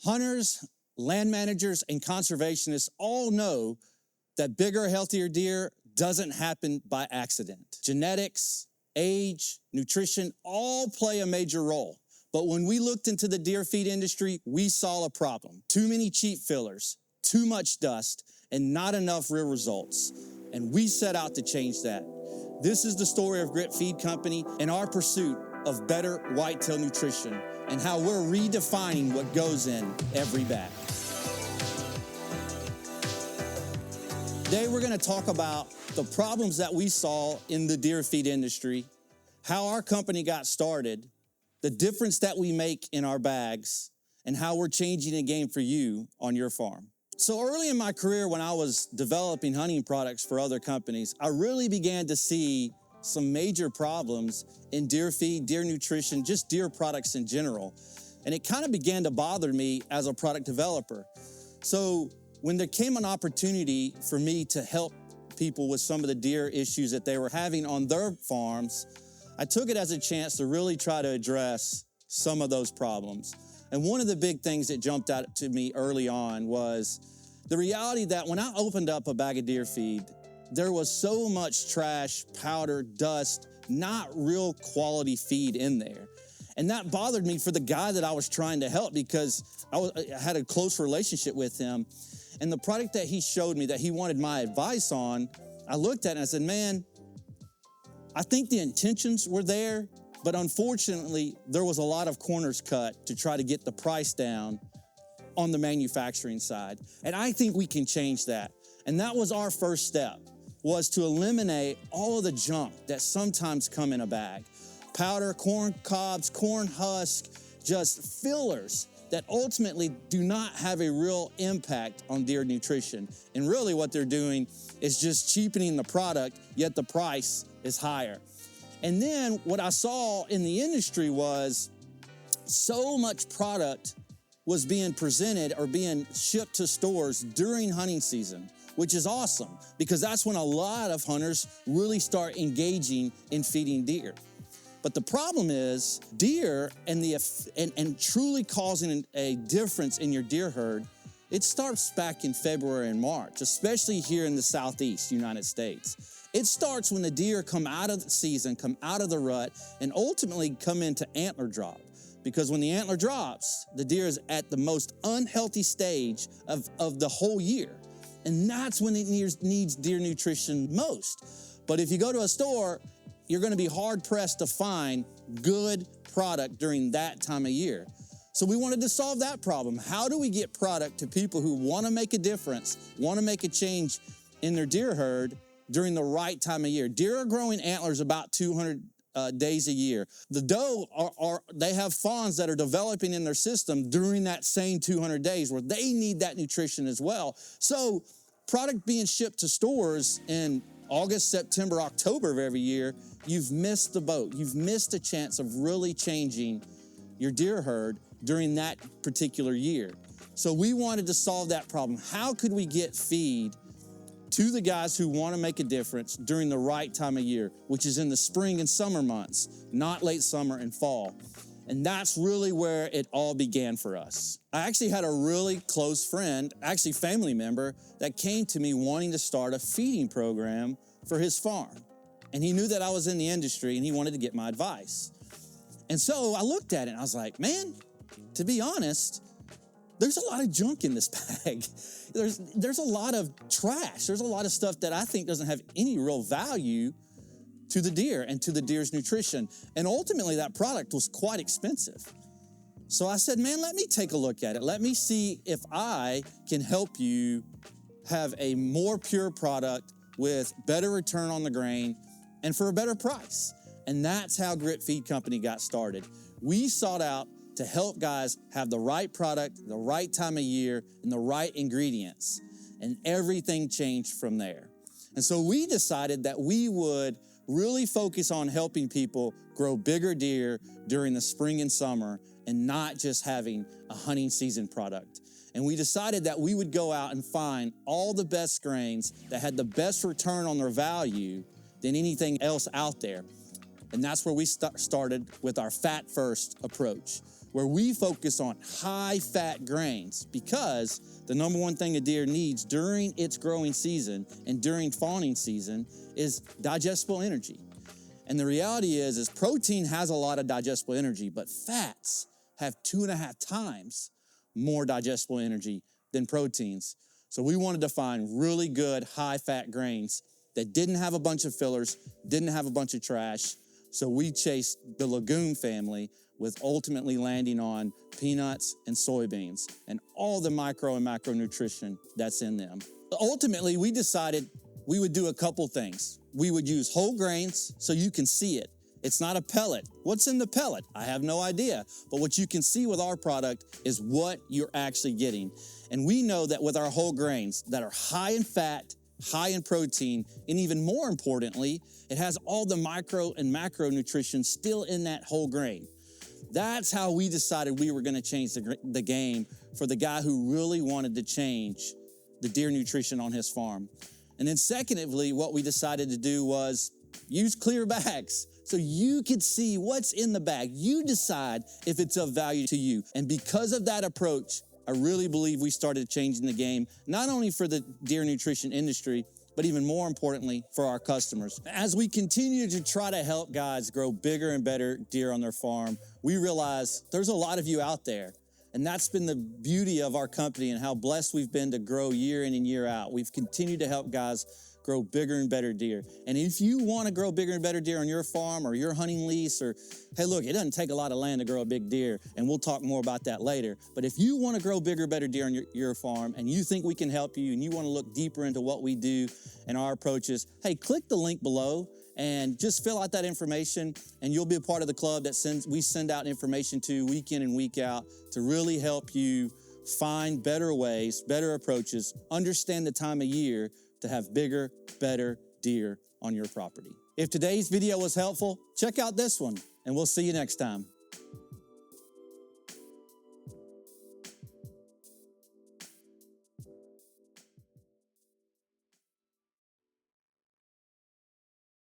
Hunters, land managers, and conservationists all know that bigger, healthier deer doesn't happen by accident. Genetics, age, nutrition all play a major role. But when we looked into the deer feed industry, we saw a problem. Too many cheap fillers, too much dust, and not enough real results. And we set out to change that. This is the story of Grit Feed Company and our pursuit of better whitetail nutrition and how we're redefining what goes in every bag. Today we're going to talk about the problems that we saw in the deer feed industry, how our company got started, the difference that we make in our bags, and how we're changing the game for you on your farm. So early in my career, when I was developing hunting products for other companies, I really began to see some major problems in deer feed, deer nutrition, just deer products in general. And it kind of began to bother me as a product developer. So when there came an opportunity for me to help people with some of the deer issues that they were having on their farms, I took it as a chance to really try to address some of those problems. And one of the big things that jumped out to me early on was the reality that when I opened up a bag of deer feed, there was so much trash, powder, dust, not real quality feed in there. And that bothered me for the guy that I was trying to help because I had a close relationship with him. And the product that he showed me that he wanted my advice on, I looked at it and I said, man, I think the intentions were there, but unfortunately, there was a lot of corners cut to try to get the price down on the manufacturing side. And I think we can change that. And that was our first step, was to eliminate all of the junk that sometimes come in a bag. Powder, corn cobs, corn husk, just fillers that ultimately do not have a real impact on deer nutrition. And really what they're doing is just cheapening the product, yet the price is higher. And then what I saw in the industry was so much product was being presented or being shipped to stores during hunting season, which is awesome because that's when a lot of hunters really start engaging in feeding deer. But the problem is deer and truly causing a difference in your deer herd, it starts back in February and March, especially here in the Southeast United States. It starts when the deer come out of the season, come out of the rut, and ultimately come into antler drop. Because when the antler drops, the deer is at the most unhealthy stage of the whole year. And that's when it needs deer nutrition most. But if you go to a store, you're gonna be hard pressed to find good product during that time of year. So we wanted to solve that problem. How do we get product to people who wanna make a difference, wanna make a change in their deer herd during the right time of year? Deer are growing antlers about 200 days a year. The doe, they have fawns that are developing in their system during that same 200 days where they need that nutrition as well. So product being shipped to stores in August, September, October of every year, you've missed the boat. You've missed a chance of really changing your deer herd during that particular year. So we wanted to solve that problem. How could we get feed to the guys who want to make a difference during the right time of year, which is in the spring and summer months, not late summer and fall? And that's really where it all began for us. I actually had a really close friend, actually family member, that came to me wanting to start a feeding program for his farm. And he knew that I was in the industry and he wanted to get my advice. And so I looked at it and I was like, man, to be honest, there's a lot of junk in this bag. There's a lot of trash. There's a lot of stuff that I think doesn't have any real value to the deer and to the deer's nutrition. And ultimately that product was quite expensive. So I said, man, let me take a look at it. Let me see if I can help you have a more pure product with better return on the grain and for a better price. And that's how Grit Feed Company got started. We sought out to help guys have the right product, the right time of year, and the right ingredients. And everything changed from there. And so we decided that we would really focus on helping people grow bigger deer during the spring and summer and not just having a hunting season product. And we decided that we would go out and find all the best grains that had the best return on their value than anything else out there. And that's where we started with our fat first approach. where we focus on high-fat grains because the number one thing a deer needs during its growing season and during fawning season is digestible energy. And the reality is protein has a lot of digestible energy, but fats have 2.5 times more digestible energy than proteins. So we wanted to find really good high-fat grains that didn't have a bunch of fillers, didn't have a bunch of trash. So we chased the legume family with ultimately landing on peanuts and soybeans and all the micro and macronutrition that's in them. Ultimately, we decided we would do a couple things. We would use whole grains so you can see it. It's not a pellet. What's in the pellet? I have no idea. But what you can see with our product is what you're actually getting. And we know that with our whole grains that are high in fat, high in protein, and even more importantly, it has all the micro and macronutrition still in that whole grain. That's how we decided we were gonna change the game for the guy who really wanted to change the deer nutrition on his farm. And then secondly, what we decided to do was use clear bags so you could see what's in the bag. You decide if it's of value to you. And because of that approach, I really believe we started changing the game, not only for the deer nutrition industry, but even more importantly, for our customers. As we continue to try to help guys grow bigger and better deer on their farm, we realize there's a lot of you out there. And that's been the beauty of our company and how blessed we've been to grow year in and year out. We've continued to help guys grow bigger and better deer. And if you want to grow bigger and better deer on your farm or your hunting lease, or, hey, look, it doesn't take a lot of land to grow a big deer, and we'll talk more about that later. But if you want to grow bigger, better deer on your farm, and you think we can help you, and you want to look deeper into what we do and our approaches, hey, click the link below and just fill out that information, and you'll be a part of the club that we send out information to week in and week out to really help you find better ways, better approaches, understand the time of year to have bigger, better deer on your property. If today's video was helpful, check out this one, and we'll see you next time.